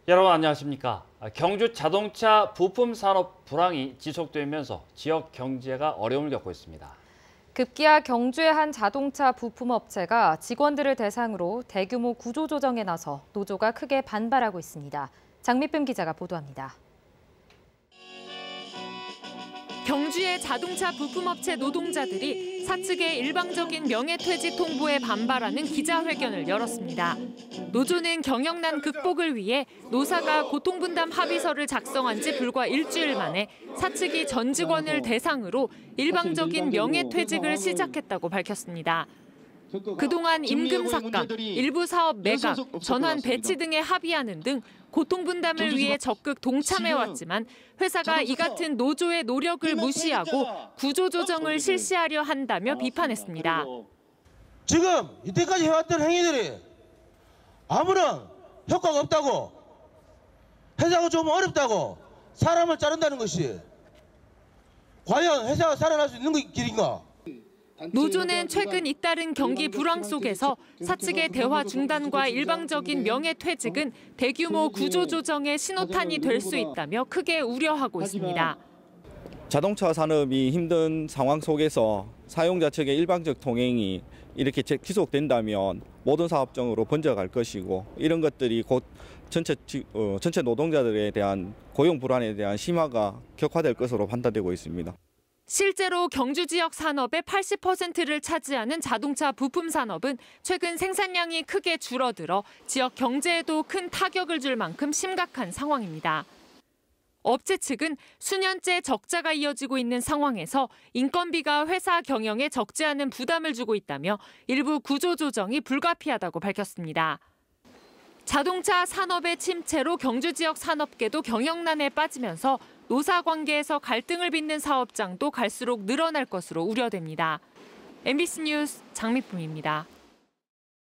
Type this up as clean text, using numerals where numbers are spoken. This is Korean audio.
여러분 안녕하십니까. 경주 자동차 부품 산업 불황이 지속되면서 지역 경제가 어려움을 겪고 있습니다. 급기야 경주의 한 자동차 부품 업체가 직원들을 대상으로 대규모 구조조정에 나서 노조가 크게 반발하고 있습니다. 장미쁨 기자가 보도합니다. 경주의 자동차 부품업체 노동자들이 사측의 일방적인 명예퇴직 통보에 반발하는 기자회견을 열었습니다. 노조는 경영난 극복을 위해 노사가 고통분담 합의서를 작성한 지 불과 일주일 만에 사측이 전 직원을 대상으로 일방적인 명예퇴직을 시작했다고 밝혔습니다. 그동안 임금 삭감, 일부 사업 매각, 전환 배치 등에 합의하는 등 고통분담을 위해 적극 동참해왔지만 회사가 이 같은 노조의 노력을 무시하고 구조조정을 실시하려 한다며 비판했습니다. 지금 이때까지 해왔던 행위들이 아무런 효과가 없다고, 회사가 좀 어렵다고 사람을 자른다는 것이 과연 회사가 살아날 수 있는 길인가? 노조는 최근 잇따른 경기 불황 속에서 사측의 대화 중단과 일방적인 명예퇴직은 대규모 구조조정의 신호탄이 될 수 있다며 크게 우려하고 있습니다. 자동차 산업이 힘든 상황 속에서 사용자 측의 일방적 통행이 이렇게 지속된다면 모든 사업종으로 번져갈 것이고, 이런 것들이 곧 전체 노동자들에 대한 고용 불안에 대한 심화가 격화될 것으로 판단되고 있습니다. 실제로 경주 지역 산업의 80%를 차지하는 자동차 부품 산업은 최근 생산량이 크게 줄어들어 지역 경제에도 큰 타격을 줄 만큼 심각한 상황입니다. 업체 측은 수년째 적자가 이어지고 있는 상황에서 인건비가 회사 경영에 적지 않은 부담을 주고 있다며 일부 구조조정이 불가피하다고 밝혔습니다. 자동차 산업의 침체로 경주 지역 산업계도 경영난에 빠지면서 노사 관계에서 갈등을 빚는 사업장도 갈수록 늘어날 것으로 우려됩니다. MBC 뉴스 장미쁨입니다.